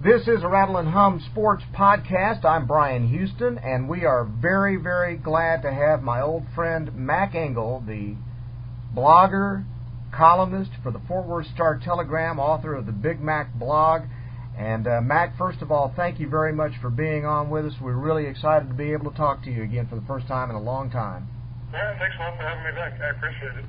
This is a Rattle and Hum Sports Podcast. I'm Bryan Houston, and we are very, very glad to have my old friend Mac Engel, the blogger, columnist for the Fort Worth Star-Telegram, author of the Big Mac blog. And Mac, first of all, thank you very much for being on with us. We're really excited to be able to talk to you again for the first time in a long time. Yeah, thanks a lot for having me back. I appreciate it.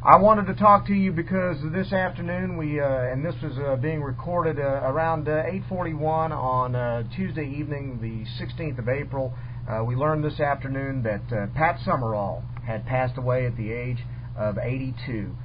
I wanted to talk to you because this afternoon and this was being recorded around 8:41 on Tuesday evening, the 16th of April. We learned this afternoon that Pat Summerall had passed away at the age of 82.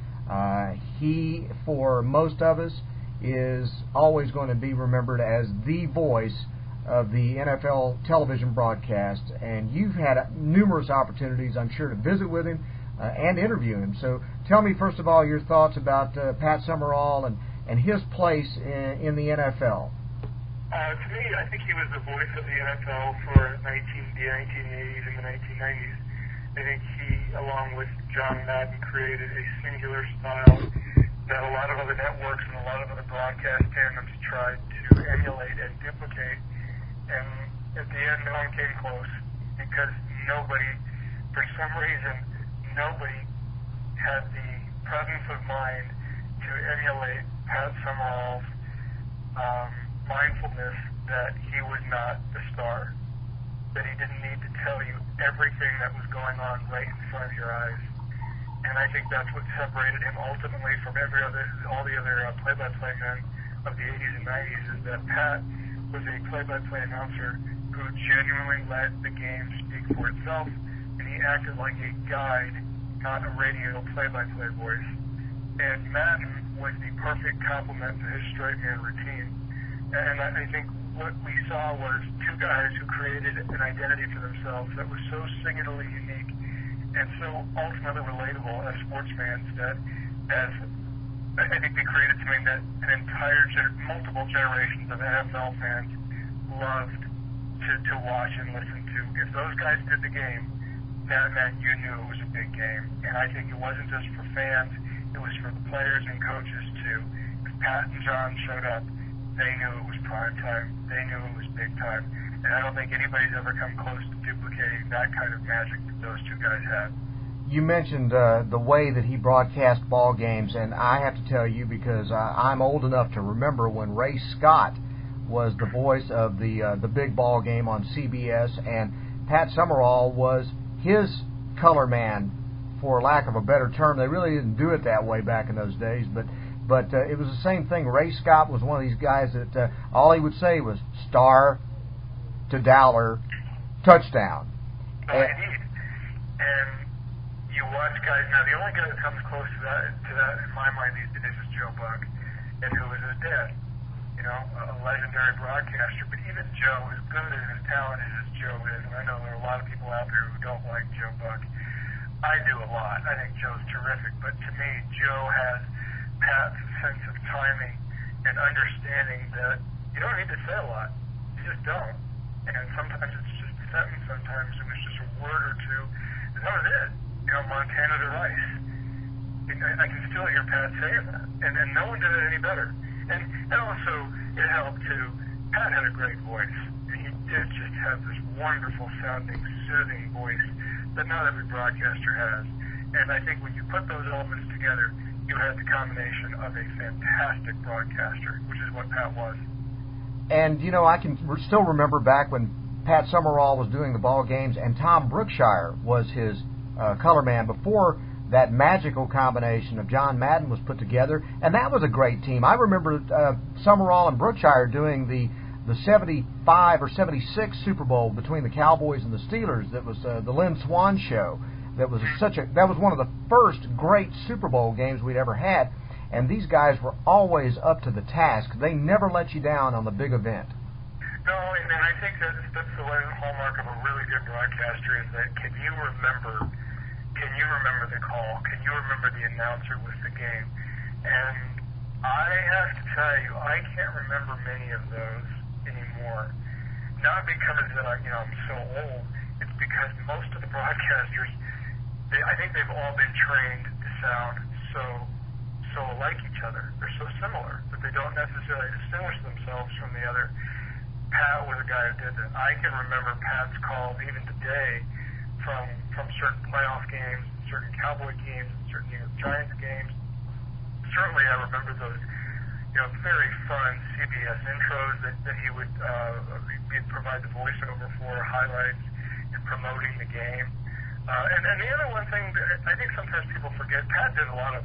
He, for most of us, is always going to be remembered as the voice of the NFL television broadcast, and you've had numerous opportunities, I'm sure, to visit with him and interview him. So tell me, first of all, your thoughts about Pat Summerall and his place in the NFL. To me, I think he was the voice of the NFL for the 1980s and the 1990s. I think he, along with John Madden, created a singular style that a lot of other networks and a lot of other broadcast tandems tried to emulate and duplicate. And at the end, no one came close because nobody, for some reason, nobody had the presence of mind to emulate Pat Summerall's mindfulness that he was not the star, that he didn't need to tell you everything that was going on right in front of your eyes. And I think that's what separated him ultimately from all the other play-by-play men of the 80s and 90s, is that Pat was a play-by-play announcer who genuinely let the game speak for itself, and he acted like a guide, not a radio play-by-play voice. And Madden was the perfect complement to his straight man routine. And I think what we saw was two guys who created an identity for themselves that was so singularly unique and so ultimately relatable as sports fans, that as I think they created something that an entire multiple generations of NFL fans loved to watch and listen to. If those guys did the game, that meant you knew it was a big game. And I think it wasn't just for fans, it was for the players and coaches too. If Pat and John showed up, they knew it was prime time. They knew it was big time. And I don't think anybody's ever come close to duplicating that kind of magic that those two guys had. You mentioned the way that he broadcast ball games, and I have to tell you, because I'm old enough to remember when Ray Scott was the voice of the big ball game on CBS, and Pat Summerall was his color man, for lack of a better term. They really didn't do it that way back in those days, but it was the same thing. Ray Scott was one of these guys that all he would say was star to dollar touchdown. Indeed. And you watch guys now. The only guy that comes close to that in my mind these days is Joe Buck, and who is his dad. You know, a legendary broadcaster. But even Joe, as good and as talented as Joe is, and I know there are a lot of people out there who don't like Joe Buck. I do a lot. I think Joe's terrific. But to me, Joe has Pat's sense of timing and understanding that you don't need to say a lot. You just don't. And sometimes it's just a sentence. Sometimes it was just a word or two. And that was it. You know, Montana to Rice. I can still hear Pat saying that. And no one did it any better. And also, it helped too. Pat had a great voice. And he did just have this wonderful sounding, soothing voice that not every broadcaster has. And I think when you put those elements together, you had the combination of a fantastic broadcaster, which is what Pat was. And, you know, I can still remember back when Pat Summerall was doing the ball games and Tom Brookshire was his color man before that magical combination of John Madden was put together, and that was a great team. I remember Summerall and Brookshire doing the 75 or 76 Super Bowl between the Cowboys and the Steelers. That was the Lynn Swann show. That was one of the first great Super Bowl games we'd ever had, and these guys were always up to the task. They never let you down on the big event. No, and I think that's the hallmark of a really good broadcaster, is that can you remember the call? Can you remember the announcer with the game? And I have to tell you, I can't remember many of those anymore. Not because I'm so old. It's because most of the broadcasters, I think they've all been trained to sound so like each other. They're so similar that but they don't necessarily distinguish themselves from the other. Pat was a guy who did that. I can remember Pat's calls even today from certain playoff games, certain Cowboy games, certain New York Giants games. Certainly, I remember those, very fun CBS intros that he would provide the voiceover for, highlights, and promoting the game. And the other one thing that I think sometimes people forget, Pat did a lot of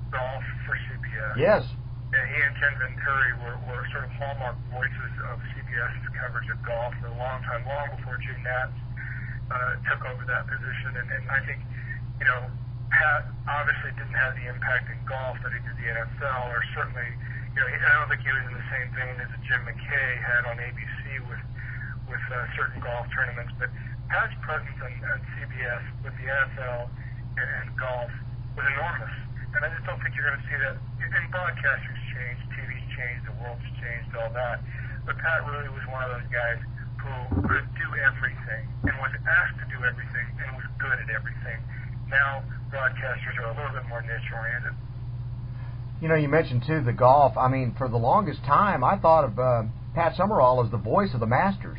golf for CBS. Yes. And he and Ken Venturi were sort of hallmark voices of CBS's coverage of golf for a long time, long before Jim Nantz took over that position. And I think, Pat obviously didn't have the impact in golf that he did the NFL, or certainly, I don't think he was in the same vein as Jim McKay had on ABC with certain golf tournaments. But Pat's presence on CBS with the NFL and golf was enormous. And I just don't think you're going to see that. And broadcasting's changed, TV's changed, the world's changed, all that. But Pat really was one of those guys who could do everything and was asked to do everything and was good at everything. Now broadcasters are a little bit more niche-oriented. You mentioned, too, the golf. I mean, for the longest time, I thought of Pat Summerall as the voice of the Masters.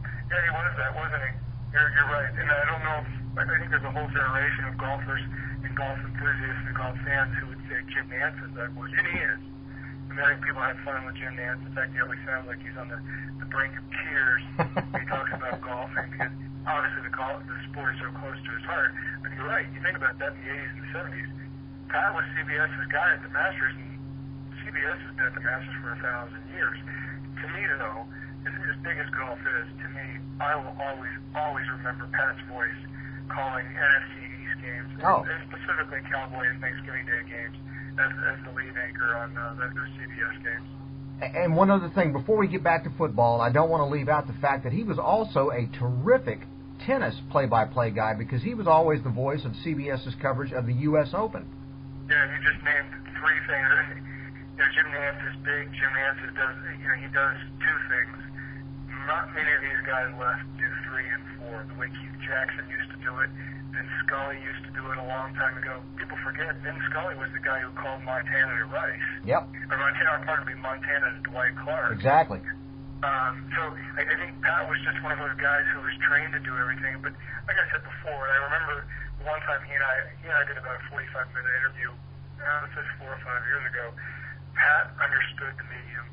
Yeah, he was that, wasn't he? You're right. And I don't know I think there's a whole generation of golfers and golf enthusiasts and golf fans who would say Jim Nantz is that voice. And he is. I mean, I think people had fun with Jim Nantz. In fact, he always sounds like he's on the brink of tears when he talks about golfing, because obviously the sport is so close to his heart. But you're right. You think about that in the 80s and the 70s. Pat was CBS's guy at the Masters, and CBS has been at the Masters for 1,000 years. To me, though, as big as golf is, to me, I will always remember Pat's voice calling NFC East games, and specifically Cowboy and Thanksgiving Day games, as the lead anchor on those CBS games. And one other thing, before we get back to football, I don't want to leave out the fact that he was also a terrific tennis play-by-play guy, because he was always the voice of CBS's coverage of the U.S. Open. Yeah, you just named three things. Jim Nantz is big. Jim Nantz he does two things. Not many of these guys left do 3 and 4, the way Keith Jackson used to do it. Vin Scully used to do it a long time ago. People forget Vin Scully was the guy who called Montana to Rice. Yep. Or Montana to Dwight Clark. Exactly. So I think Pat was just one of those guys who was trained to do everything. But like I said before, and I remember one time he and I did about a 45-minute interview. This was 4 or 5 years ago. Pat understood the medium,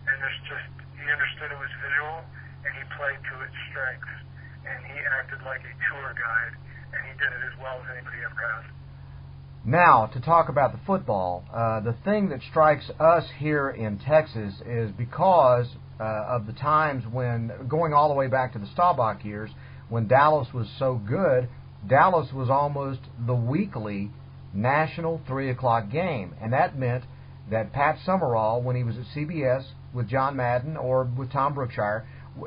and he understood it was visual, and he played to its strengths, and he acted like a tour guide, and he did it as well as anybody ever has. Now, to talk about the football, the thing that strikes us here in Texas is because of the times when, going all the way back to the Staubach years, when Dallas was so good, Dallas was almost the weekly national 3 o'clock game, and that meant that Pat Summerall, when he was at CBS with John Madden or with Tom Brookshire,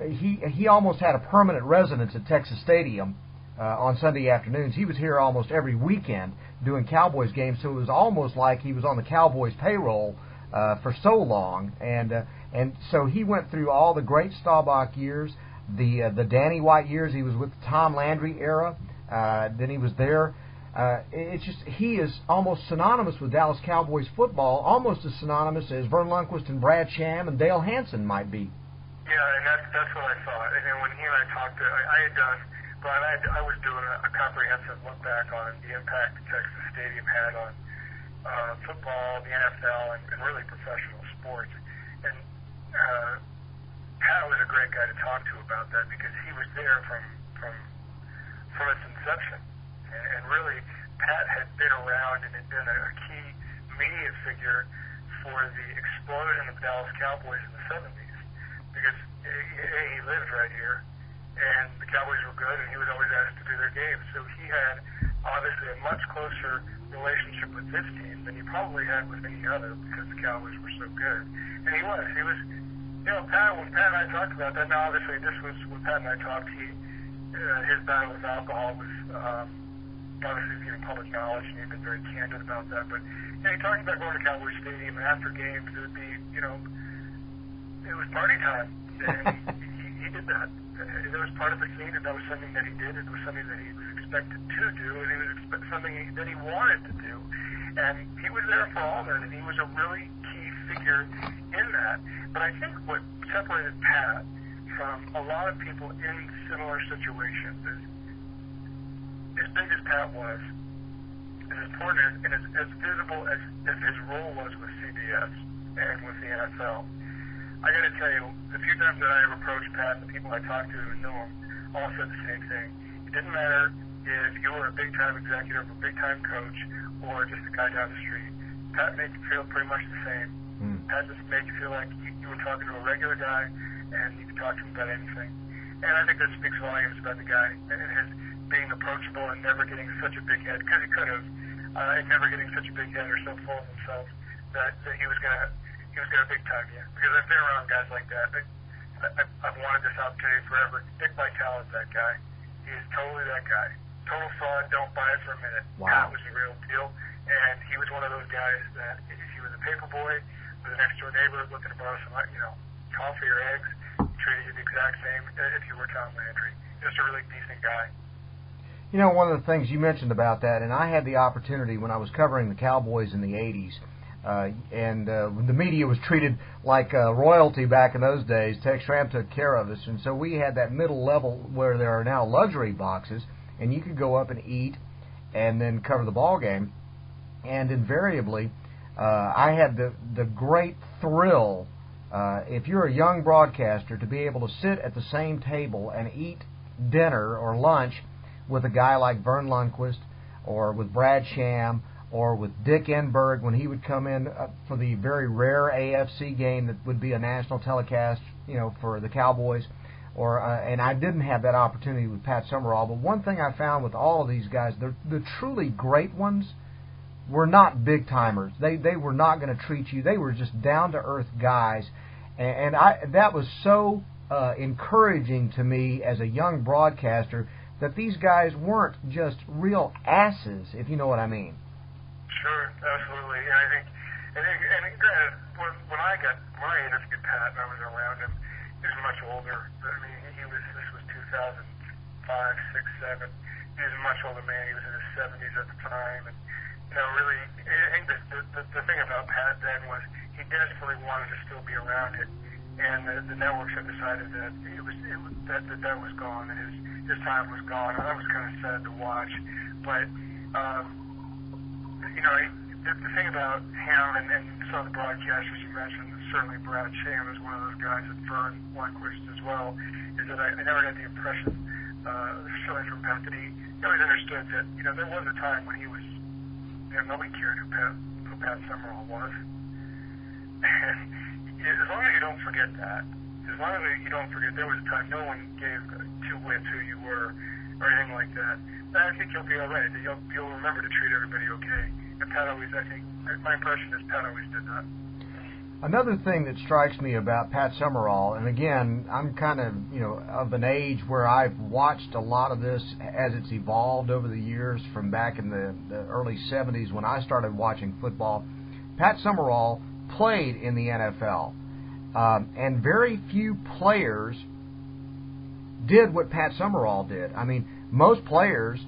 he almost had a permanent residence at Texas Stadium on Sunday afternoons. He was here almost every weekend doing Cowboys games, so it was almost like he was on the Cowboys payroll for so long. And so he went through all the great Staubach years, the Danny White years. He was with the Tom Landry era. Then he was there. He is almost synonymous with Dallas Cowboys football, almost as synonymous as Vern Lundquist and Brad Sham and Dale Hansen might be. Yeah, and that's what I thought. And then when he and I talked, I was doing a comprehensive look back on the impact that Texas Stadium had on football, the NFL, and really professional sports. And Pat was a great guy to talk to about that, because he was there from its inception. And really, Pat had been around and had been a key media figure for the explosion of the Dallas Cowboys in the 70s. Because, he lived right here, and the Cowboys were good, and he was always asked to do their games. So he had, obviously, a much closer relationship with this team than he probably had with any other, because the Cowboys were so good. And he was, Pat, when Pat and I talked about that, now obviously this was, when Pat and I talked, his battle with alcohol was, obviously public knowledge, and he'd been very candid about that. But he talked about going to Cowboys Stadium, and after games it would be, it was party time. And he did that. That was part of the scene, and that was something that he did. It was something that he was expected to do, and it was something that he wanted to do. And he was there for all that, and he was a really key figure in that. But I think what separated Pat from a lot of people in similar situations is, as big as Pat was, as important and as visible as his role was with CBS and with the NFL, I got to tell you, the few times that I have approached Pat, the people I talked to who knew him, all said the same thing. It didn't matter if you were a big-time executive, a big-time coach, or just a guy down the street. Pat made you feel pretty much the same. Pat just made you feel like you were talking to a regular guy, and you could talk to him about anything. And I think that speaks volumes about the guy and his being approachable and never getting such a big head, because he could have, and never getting such a big head or so full of himself that he was gonna big time you. Because I've been around guys like that. I've wanted this opportunity forever. Dick Vitale is that guy. He is totally that guy. Total fraud. Don't buy it for a minute. Wow. Pat was the real deal, and he was one of those guys that if he was a paper boy with a next door neighbor looking to borrow some, coffee or eggs, he treated you the exact same if you were Tom Landry. Just a really decent guy. You know, one of the things you mentioned about that, and I had the opportunity when I was covering the Cowboys in the 80s, and the media was treated like royalty back in those days. Tex Schramm took care of us, and so we had that middle level where there are now luxury boxes, and you could go up and eat and then cover the ball game. And invariably, I had the great thrill, if you're a young broadcaster, to be able to sit at the same table and eat dinner or lunch with a guy like Vern Lundquist, or with Brad Sham, or with Dick Enberg when he would come in for the very rare AFC game that would be a national telecast, for the Cowboys. And I didn't have that opportunity with Pat Summerall. But one thing I found with all of these guys, the truly great ones were not big timers. They were not going to treat you. They were just down to earth guys, and that was so encouraging to me as a young broadcaster, that these guys weren't just real asses, if you know what I mean. Sure, absolutely. And I think granted, when I interviewed Pat and I was around him, he was much older. I mean, this was 2005, 6, 7. He was a much older man. He was in his 70s at the time, and really, I think the thing about Pat then was he desperately wanted to still be around it, and the networks had decided that that was gone, and his time was gone. And that was kind of sad to watch, but the thing about him and some of the broadcasters you mentioned, certainly Brad Sham is one of those guys, and Vern Lundquist as well, is that I never had the impression, certainly from Pat, that he always understood that there was a time when he was, nobody cared who Pat Summerall was. And as long as you don't forget that, as long as you don't forget there was a time no one gave two whips who you were or anything like that, then I think you'll be all right. You'll remember to treat everybody okay. And Pat always, I think, my impression is Pat always did that. Another thing that strikes me about Pat Summerall, and again, I'm kind of, of an age where I've watched a lot of this as it's evolved over the years from back in the early 70s when I started watching football. Pat Summerall played in the NFL, and very few players did what Pat Summerall did. I mean, most players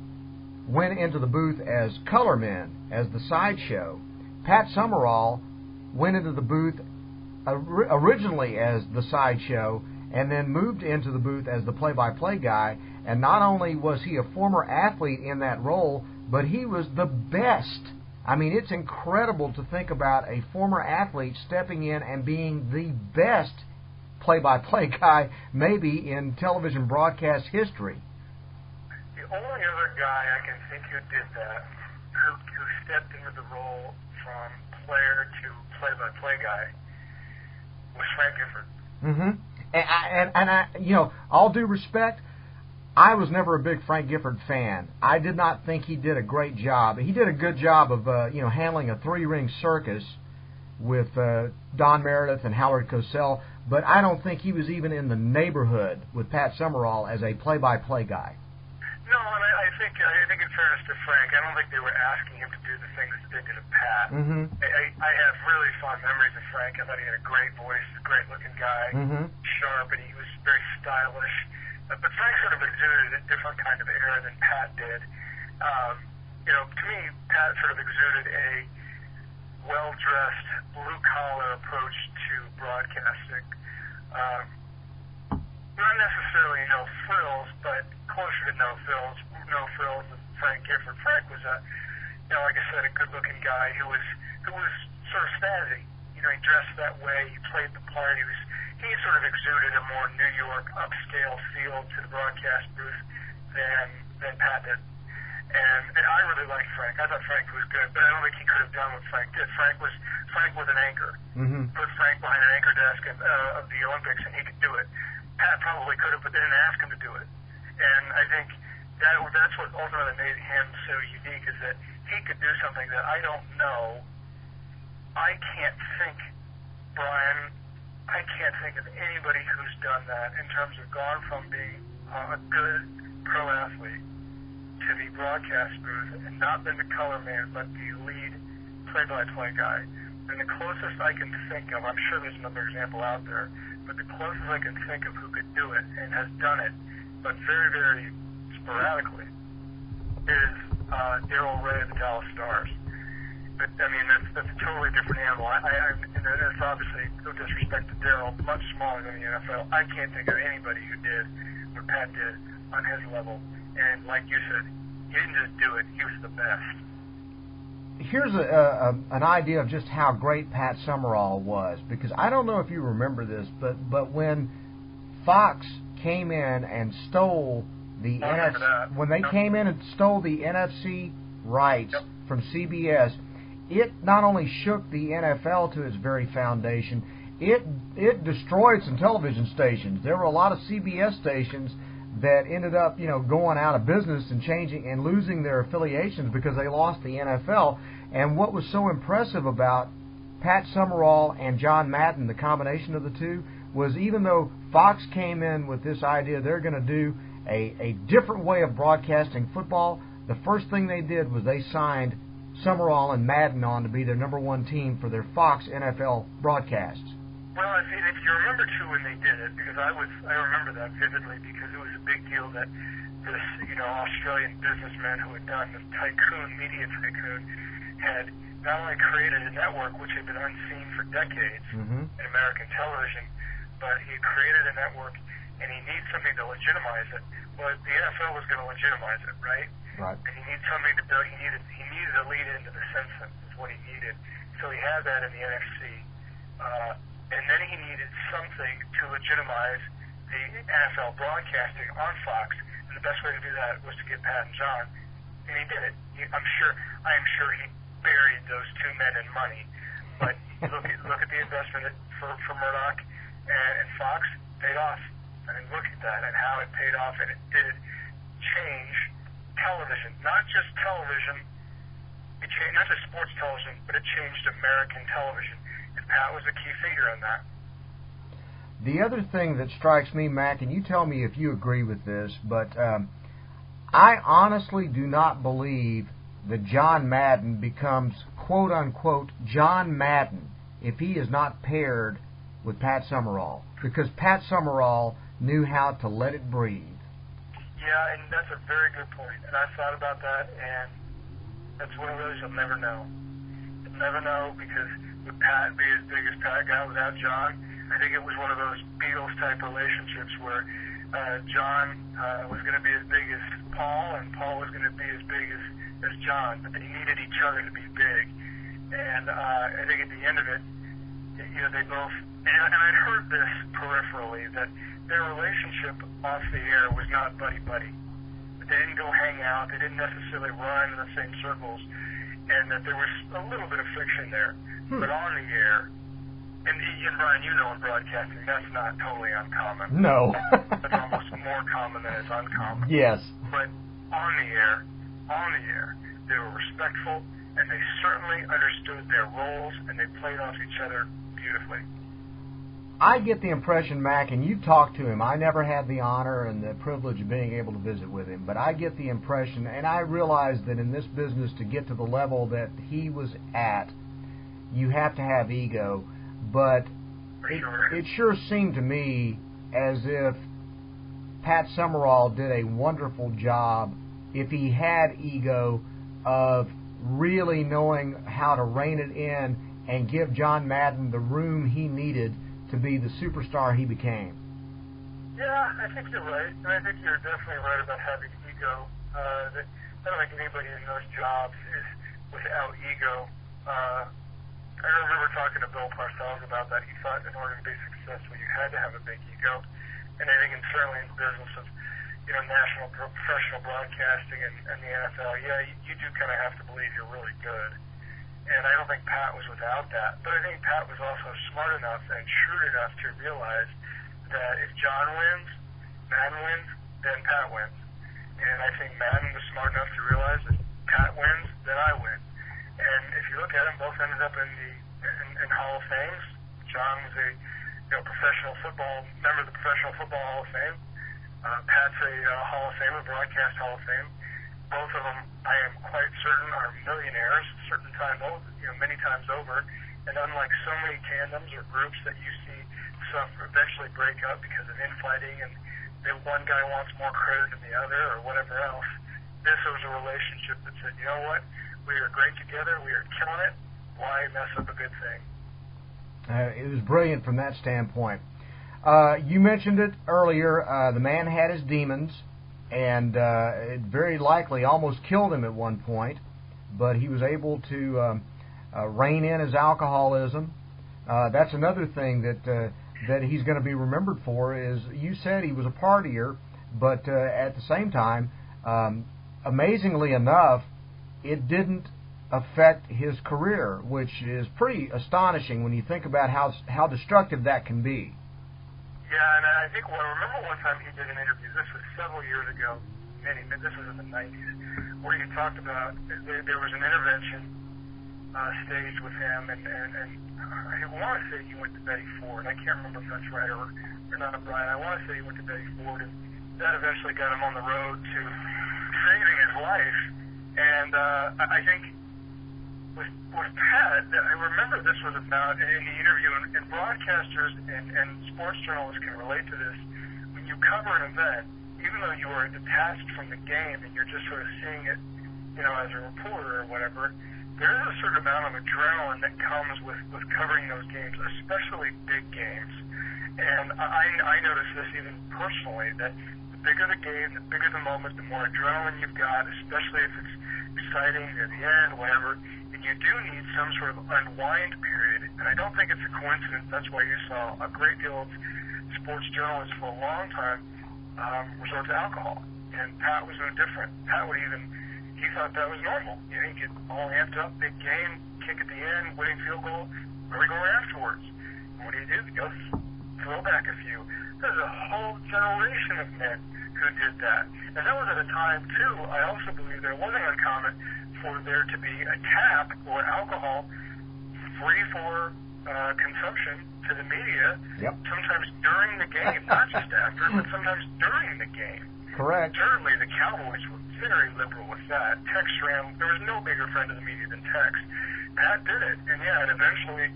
went into the booth as color men, as the sideshow. Pat Summerall went into the booth originally as the sideshow and then moved into the booth as the play-by-play guy. And not only was he a former athlete in that role, but he was the best. I mean, it's incredible to think about a former athlete stepping in and being the best play-by-play guy maybe in television broadcast history. The only other guy I can think who did that, who stepped into the role from player to play-by-play guy, was Frank Gifford. Mm-hmm. And I, all due respect, I was never a big Frank Gifford fan. I did not think he did a great job. He did a good job of, handling a three-ring circus with Don Meredith and Howard Cosell, but I don't think he was even in the neighborhood with Pat Summerall as a play-by-play guy. No, and I think in fairness to Frank, I don't think they were asking him to do the things that they did to Pat. Mm-hmm. I have really fond memories of Frank. I thought he had a great voice, a great-looking guy, sharp, and he was very stylish. But Frank sort of exuded a different kind of air than Pat did. To me, Pat sort of exuded a well-dressed, blue-collar approach to broadcasting. Not necessarily no frills, but closer to no frills. No frills than Frank Gifford. Frank was like I said, a good-looking guy who was sort of snazzy. He dressed that way. He played the part. He sort of exuded a more New York upscale feel to the broadcast booth than Pat did. And I really liked Frank. I thought Frank was good, but I don't think he could have done what Frank did. Frank was an anchor. Mm-hmm. Put Frank behind an anchor desk of the Olympics, and he could do it. Pat probably could have, but they didn't ask him to do it. And I think that's what ultimately made him so unique, is that he could do something that I don't know. I can't think, Bryan, of anybody who's done that in terms of gone from being a good pro athlete to the broadcast booth and not been the color man, but the lead play-by-play guy. And the closest I can think of, I'm sure there's another example out there, but the closest I can think of who could do it and has done it, but very, very sporadically, is Darrell Ray of the Dallas Stars. But, I mean, that's a totally different animal. And that's obviously, no disrespect to Darrell, much smaller than the NFL. I can't think of anybody who did what Pat did on his level. And like you said, he didn't just do it, he was the best. Here's an idea of just how great Pat Summerall was, because I don't know if you remember this, but when Fox came in and stole the came in and stole the NFC rights from CBS, it not only shook the NFL to its very foundation, it destroyed some television stations. There were a lot of CBS stations that ended up, going out of business and changing and losing their affiliations because they lost the NFL. And what was so impressive about Pat Summerall and John Madden, the combination of the two, was even though Fox came in with this idea they're going to do a different way of broadcasting football, the first thing they did was they signed Summerall and Madden on to be their number one team for their Fox NFL broadcasts. Well, if you remember, too, when they did it, because I remember that vividly, because it was a big deal that this, Australian businessman who had done this media tycoon, had not only created a network which had been unseen for decades in American television, but he created a network, and he needs something to legitimize it. Well, the NFL was going to legitimize it, right? Right. And he needs something to build. He needed a lead into the Simpsons, is what he needed. So he had that in the NFC. And then he needed something to legitimize the NFL broadcasting on Fox. And the best way to do that was to get Pat and John. And he did it. I am sure he buried those two men in money. But look at the investment for Murdoch and Fox paid off. I mean, look at that and how it paid off. And it did change television. Not just television. It changed not just sports television, but it changed American television. Pat was a key figure in that. The other thing that strikes me, Mac, and you tell me if you agree with this, but I honestly do not believe that John Madden becomes, quote-unquote, John Madden if he is not paired with Pat Summerall, because Pat Summerall knew how to let it breathe. Yeah, and that's a very good point, and I thought about that, and that's one of those you'll never know. You'll never know, because would Pat be as big as Pat got without John? I think it was one of those Beatles-type relationships where John was going to be as big as Paul, and Paul was going to be as big as John, but they needed each other to be big. And I think at the end of it, they both, and I'd heard this peripherally, that their relationship off the air was not buddy-buddy. They didn't go hang out, they didn't necessarily run in the same circles, and that there was a little bit of friction there. But on the air, and Bryan, in broadcasting, that's not totally uncommon. No. That's almost more common than it's uncommon. Yes. But on the air, they were respectful, and they certainly understood their roles, and they played off each other beautifully. I get the impression, Mac, and you talked to him. I never had the honor and the privilege of being able to visit with him, but I get the impression, and I realize that in this business, to get to the level that he was at, you have to have ego, but it sure seemed to me as if Pat Summerall did a wonderful job, if he had ego, of really knowing how to rein it in and give John Madden the room he needed to be the superstar he became. Yeah, I think you're right, and I think you're definitely right about having ego. I don't think anybody in those jobs is without ego. I remember talking to Bill Parcells about that. He thought in order to be successful, you had to have a big ego, and I think certainly in the business of national professional broadcasting and the NFL, yeah, you do kind of have to believe you're really good. And I don't think Pat was without that. But I think Pat was also smart enough and shrewd enough to realize that if John wins, Madden wins, then Pat wins. And I think Madden was smart enough to realize that Pat wins, then I win. And if you look at them, both ended up in Hall of Fames. John was a professional football member of the Professional Football Hall of Fame. Pat's a Hall of Famer, broadcast Hall of Fame. Both of them, I am quite certain, are millionaires, many times over. And unlike so many tandems or groups that you see eventually break up because of infighting and one guy wants more credit than the other or whatever else, this was a relationship that said, you know what, we are great together, we are killing it, why mess up a good thing? It was brilliant from that standpoint. You mentioned it earlier, the man had his demons, and it very likely almost killed him at one point, but he was able to rein in his alcoholism. That's another thing that he's going to be remembered for. Is you said he was a partier, but at the same time, amazingly enough, it didn't affect his career, which is pretty astonishing when you think about how destructive that can be. Yeah, and I think I remember one time he did an interview. This was several years ago. This was in the 90s, where he talked about there was an intervention staged with him, and I want to say he went to Betty Ford. I can't remember if that's right or not, Bryan. I want to say he went to Betty Ford, and that eventually got him on the road to saving his life. And I think with Pat, I remember this was about in the interview, and broadcasters and sports journalists can relate to this. When you cover an event, even though you are detached from the game and you're just sort of seeing it, as a reporter or whatever, there is a certain amount of adrenaline that comes with covering those games, especially big games. And I noticed this even personally, that the bigger the game, the bigger the moment, the more adrenaline you've got, especially if it's exciting near the end, whatever. And you do need some sort of unwind period. And I don't think it's a coincidence. That's why you saw a great deal of sports journalists for a long time resort to alcohol. And Pat was no different. Pat would he thought that was normal. He'd get all amped up, big game, kick at the end, winning field goal, where we go afterwards. And what do? He goes throw back a few. There's a whole generation of men who did that. And that was at a time, too, I also believe there wasn't uncommon for there to be a tap or alcohol free for consumption to the media, sometimes during the game, not just after, but sometimes during the game. Correct. Certainly the Cowboys were very liberal with that. Tex ran, there was no bigger friend of the media than Tex. Pat did it, and and eventually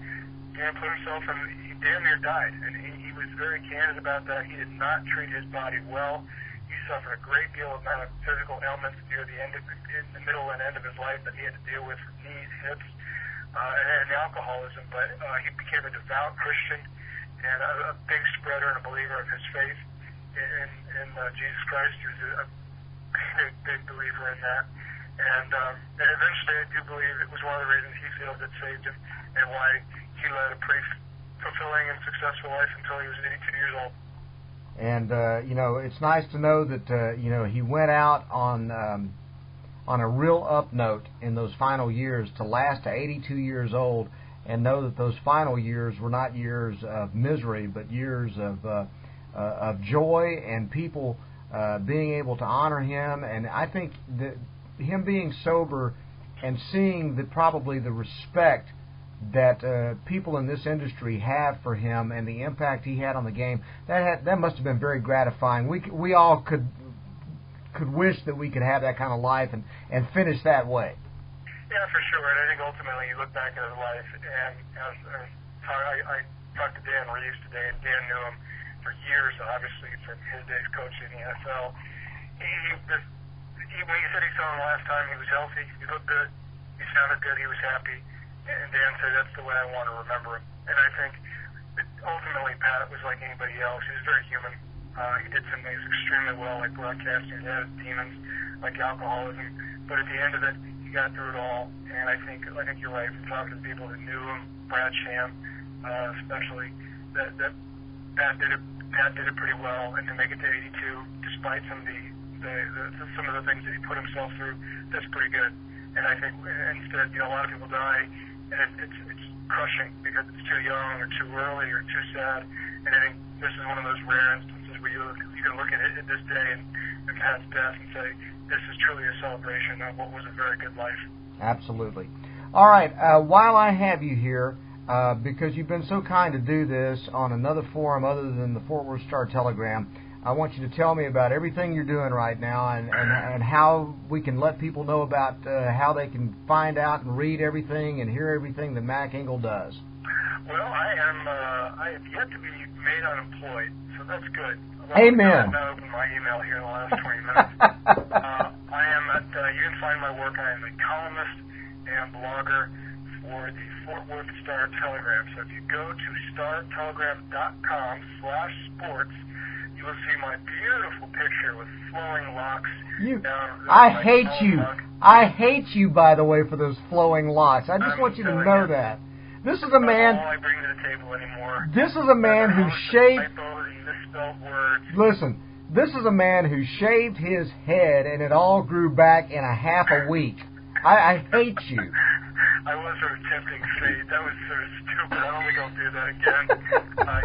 Dan put himself in, he damn near died, and he was very candid about that. He did not treat his body well. He suffered a great deal of amount of physical ailments near the end in the middle and end of his life that he had to deal with knees, hips, and alcoholism. But he became a devout Christian and a big spreader and a believer of his faith in Jesus Christ. He was a big believer in that. And eventually I do believe it was one of the reasons he feels it saved him and why he led a pretty fulfilling and successful life until he was 82 years old. And it's nice to know that he went out on a real up note in those final years to last to 82 years old, and know that those final years were not years of misery, but years of joy and people being able to honor him. And I think that him being sober and seeing probably the respect that people in this industry have for him and the impact he had on the game, that must have been very gratifying. We all could wish that we could have that kind of life and finish that way. Yeah, for sure. And I think ultimately you look back at his life, and I talked to Dan Reeves today, and Dan knew him for years, obviously, from his days coaching the NFL. When he said he saw him last time, he was healthy. He looked good. He sounded good. He was happy. And Dan said, that's the way I want to remember him. And I think that ultimately Pat was like anybody else. He was very human. He did some things extremely well, like broadcasting. He had his demons, like alcoholism. But at the end of it, he got through it all. And I think you're right. From talking to people that knew him, Brad Sham, especially, that Pat did it pretty well. And to make it to 82, despite some of the things that he put himself through, that's pretty good. And I think instead, a lot of people die, and it's crushing because it's too young or too early or too sad. And I think this is one of those rare instances where you can look at it at this day and Pat's death and say, this is truly a celebration of what was a very good life. Absolutely. All right. While I have you here, because you've been so kind to do this on another forum other than the Fort Worth Star-Telegram, I want you to tell me about everything you're doing right now and how we can let people know about how they can find out and read everything and hear everything that Mac Engel does. Well, I have yet to be made unemployed, so that's good. Amen. I opened my email here in the last 20 minutes. I am at, you can find my work. I am a columnist and blogger for the Fort Worth Star-Telegram. So if you go to startelegram.com/sports, you will see my beautiful picture with flowing locks. I hate you. I hate you, by the way, for those flowing locks. I just want you to know that. This is a man. That's all I bring to the table anymore. This is a man who shaved. Typos and misspelled words. Listen, this is a man who shaved his head and it all grew back in a half a week. I hate you. I was sort of tempting fate. That was sort of stupid. I don't think I'll do that again.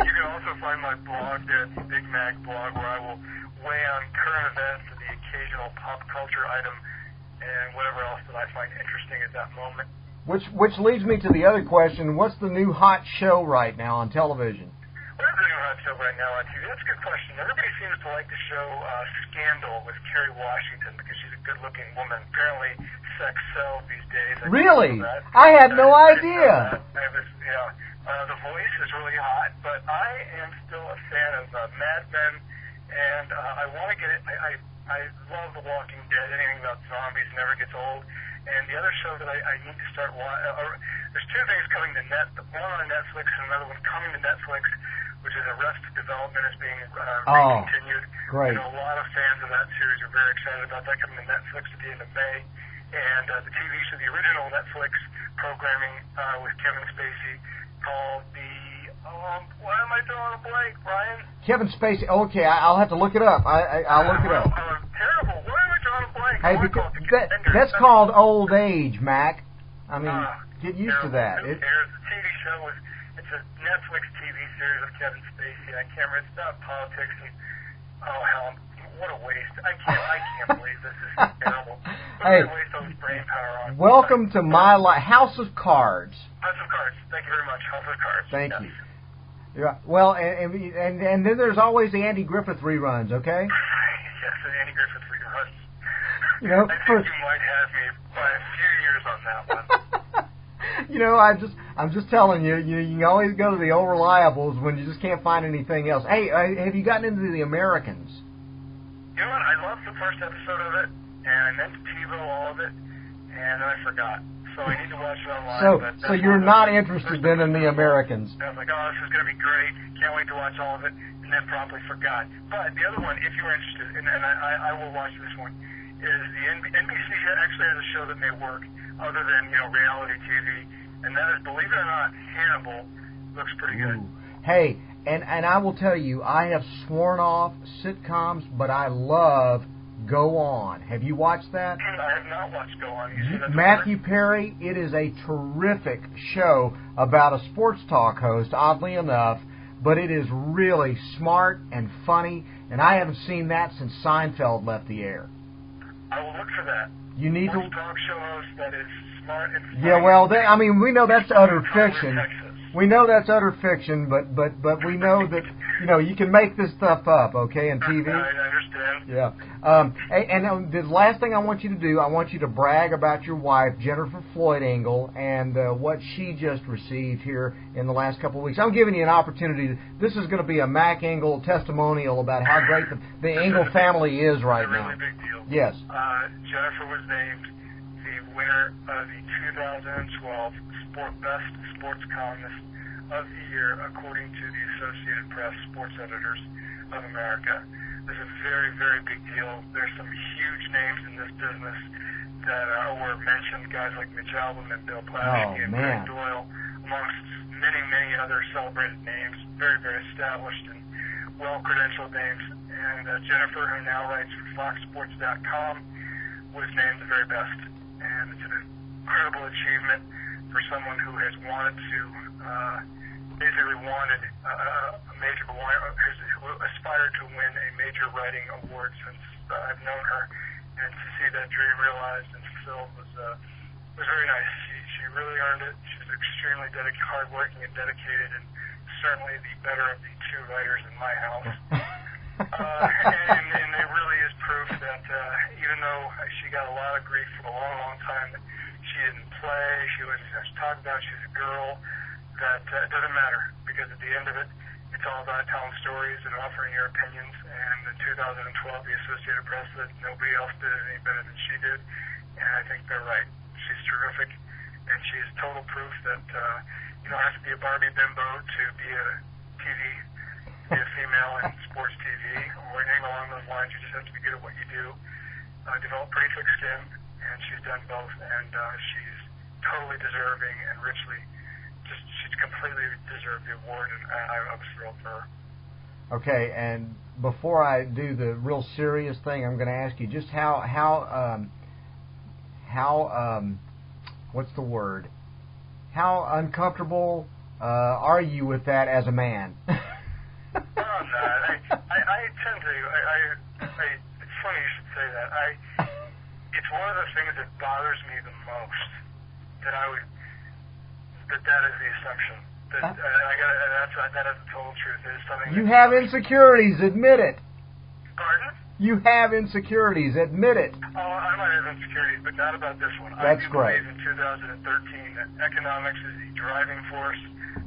You can also find my blog there, the Big Mac blog, where I will weigh on current events and the occasional pop culture item and whatever else that I find interesting at that moment. Which leads me to the other question. What's the new hot show right now on television? What is the new hot show right now on TV? That's a good question. Everybody seems to like the show Scandal with Kerry Washington because she's a good-looking woman. Apparently, sex sells these days. Really? I had no idea. The Voice is really hot, but I am still a fan of Mad Men, and I want to get it. I love The Walking Dead. Anything about zombies never gets old. And the other show that I need to start watching, there's two things coming to one on Netflix and another one coming to Netflix, which is Arrested Development is being continued. Great. A lot of fans of that series are very excited about that coming to Netflix at the end of May. And the TV show, the original Netflix programming with Kevin Spacey called why am I drawing a blank, Bryan? Kevin Spacey. Okay, I'll have to look it up. I'll look it up. Terrible. Why am I drawing a blank? Hey, because that's called old age, Mac. I mean, get used to that. Who cares? The TV show it's a Netflix TV series with Kevin Spacey. I can't remember. It's about politics and hell, what a waste. I can't believe this. This is terrible. What Hey, a waste all this brain power on. welcome to my life. House of Cards. House of Cards. Thank you very much. House of Cards. Thank Yes. you. Yeah. Well, and then there's always the Andy Griffith reruns. Okay. Yes, the Andy Griffith reruns. You know, I think you might have me by a few years on that one. You know, I'm just telling you, you can always go to the old reliables when you just can't find anything else. Hey, have you gotten into the Americans? You know what? I loved the first episode of it, and I meant to TiVo all of it, and then I forgot. So I need to watch it online. So you're not interested then in the Americans? I was like, oh, this is going to be great. Can't wait to watch all of it, and then promptly forgot. But the other one, if you're interested, and I will watch this one, is the NBC actually has a show that may work other than reality TV, and that is, believe it or not, Hannibal. Looks pretty good. Hey, and I will tell you, I have sworn off sitcoms, but I love Go On. Have you watched that? I have not watched Go On. You see that? Matthew Perry, it is a terrific show about a sports talk host, oddly enough, but it is really smart and funny, and I haven't seen that since Seinfeld left the air. I will look for that. You need to talk show host that is smart and funny. Yeah, well, we know that's utter fiction. We know that's utter fiction, but we know that you can make this stuff up, okay, on TV. I understand. Yeah. And the last thing I want you to do, I want you to brag about your wife, Jennifer Floyd Engel, and what she just received here in the last couple of weeks. I'm giving you an opportunity. This is going to be a Mac Engel testimonial about how great the Engel family is right now. It's a really big deal. Yes. Jennifer was named the winner of the 2012 Best Sports Columnist of the Year, according to the Associated Press Sports Editors of America. This is a very, very big deal. There's some huge names in this business that were mentioned, guys like Mitch Albom and Bill Plaschke and Greg Doyle, amongst many, many other celebrated names, very, very established and well-credentialed names. And Jennifer, who now writes for FoxSports.com, was named the very best. And it's an incredible achievement for someone who has wanted to, basically wanted a major, who aspired to win a major writing award since I've known her. And to see that dream realized and fulfilled was very nice. She really earned it. She's extremely hardworking and dedicated, and certainly the better of the two writers in my house. And it really is proof that even though she got a lot of grief for a long, long time, that she didn't play, she was talked about, she's a girl, that it doesn't matter, because at the end of it, it's all about telling stories and offering your opinions. And in 2012, the Associated Press said nobody else did it any better than she did, and I think they're right. She's terrific, and she is total proof that you don't have to be a Barbie bimbo to be a female in sports TV or anything along those lines. You just have to be good at what you do, develop pretty thick skin, and she's done both, and she's totally deserving and richly, she's completely deserved the award, and I was thrilled for her. Okay, and before I do the real serious thing, I'm going to ask you just how what's the word? How uncomfortable are you with that as a man? I'm not. I tend to. It's funny you should say that. It's one of the things that bothers me the most. That is the assumption. That is the total truth. It is something. You have insecurities. Admit it. Pardon? You have insecurities. Admit it. Oh, I might have insecurities, but not about this one. That's great. I do believe in 2013 that economics is the driving force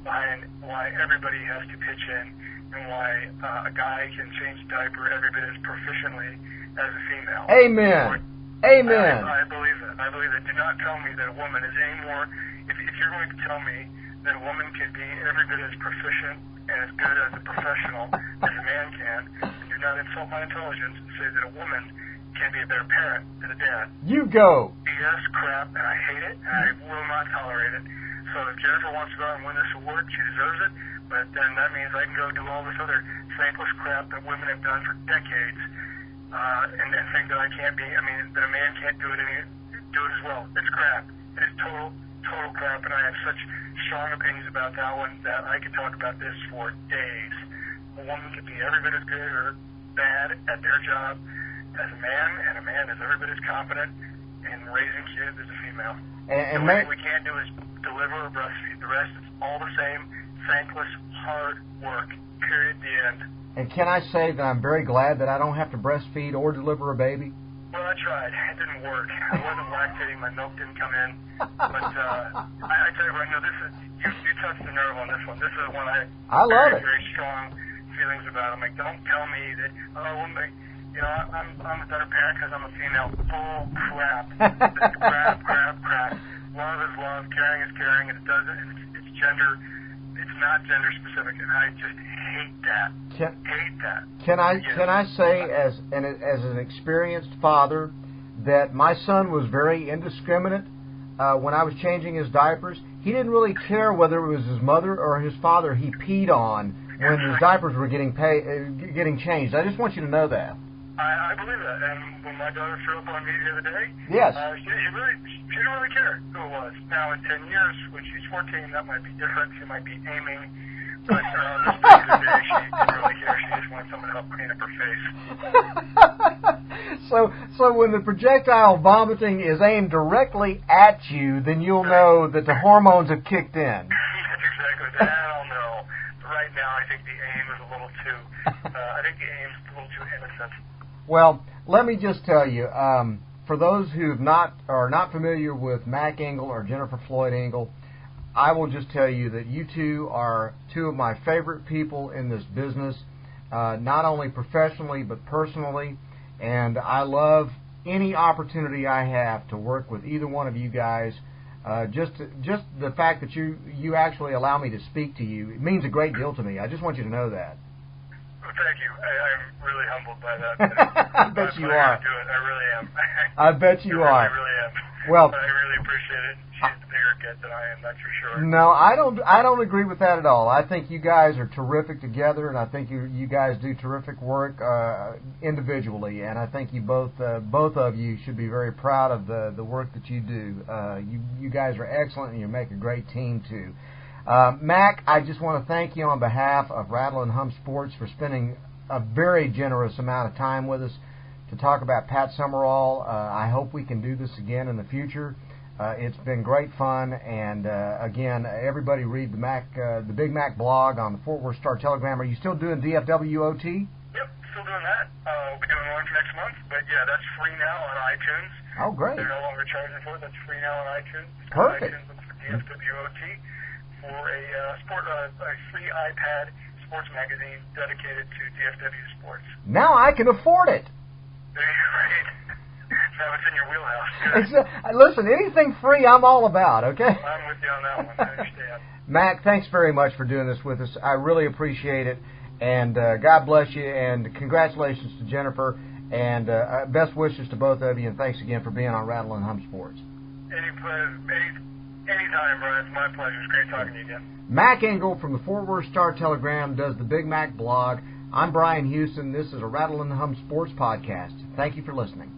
behind why everybody has to pitch in, and why a guy can change a diaper every bit as proficiently as a female. Amen. Amen. I believe that. I believe that. Do not tell me that a woman is any more. If you're going to tell me that a woman can be every bit as proficient and as good as a professional as a man can, do not insult my intelligence and say that a woman can be a better parent than a dad. You go. BS crap, and I hate it, and I will not tolerate it. So if Jennifer wants to go out and win this award, she deserves it, but then that means I can go do all this other thankless crap that women have done for decades, and then think that I can't be, that a man can't do it as well. It's crap. It is total crap, and I have such strong opinions about that one that I could talk about this for days. A woman can be every bit as good or bad at their job as a man, and a man is every bit as competent in raising kids as a female. And the only thing we can't do is deliver or breastfeed. The rest is all the same, thankless, hard work. Period. The end. And can I say that I'm very glad that I don't have to breastfeed or deliver a baby? Well, I tried. It didn't work. I wasn't lactating. My milk didn't come in. But I tell you what, you touched the nerve on this one. This is one I love it. Very strong feelings about. I'm like, don't tell me that, I'm a better parent because I'm a female. Bull crap. Crap. Love is love. Caring is caring. And it's gender. It's not gender specific, and I just hate that. Can I say, as an experienced father, that my son was very indiscriminate when I was changing his diapers. He didn't really care whether it was his mother or his father he peed on when his diapers were getting changed. I just want you to know that. I believe that, and when my daughter threw up on me the other day, yes, she didn't really care who it was. Now, in 10 years, when she's 14, that might be different. She might be aiming, but on this particular day, she didn't really care. She just wanted someone to help clean up her face. So when the projectile vomiting is aimed directly at you, then you'll know that the hormones have kicked in. That's exactly that. I'll know. But right now, I think the aim is a little too. I think the aim is a little too innocent. Well, let me just tell you, for those who are not familiar with Mac Engel or Jennifer Floyd Engel, I will just tell you that you two are two of my favorite people in this business, not only professionally but personally. And I love any opportunity I have to work with either one of you guys, just the fact that you actually allow me to speak to you, it means a great deal to me. I just want you to know that. Well, thank you. I'm really humbled by that. I bet you are. To do it. I really am. I bet you are. I really am. Well, I really appreciate it. She's the bigger kid than I am, that's for sure. No, I don't agree with that at all. I think you guys are terrific together, and I think you guys do terrific work individually, and I think you both of you should be very proud of the work that you do. You guys are excellent, and you make a great team too. Mac, I just want to thank you on behalf of Rattle and Hum Sports for spending a very generous amount of time with us to talk about Pat Summerall. I hope we can do this again in the future. It's been great fun, and again, everybody read the Big Mac blog on the Fort Worth Star-Telegram. Are you still doing DFWOT? Yep, still doing that. We'll be doing one for next month, but yeah, that's free now on iTunes. Oh, great. They're no longer charging for it. That's free now on iTunes. Perfect. iTunes, look for DFWOT for a free iPad sports magazine dedicated to DFW sports. Now I can afford it. Right. Now it's in your wheelhouse. Listen, anything free, I'm all about, okay? I'm with you on that one. I understand. Mac, thanks very much for doing this with us. I really appreciate it. And God bless you, and congratulations to Jennifer, and best wishes to both of you, and thanks again for being on Rattle and Hum Sports. Anytime, Bryan. It's my pleasure. It's great talking to you again. Mac Engel from the Fort Worth Star-Telegram does the Big Mac blog. I'm Bryan Houston. This is a Rattle and Hum Sports podcast. Thank you for listening.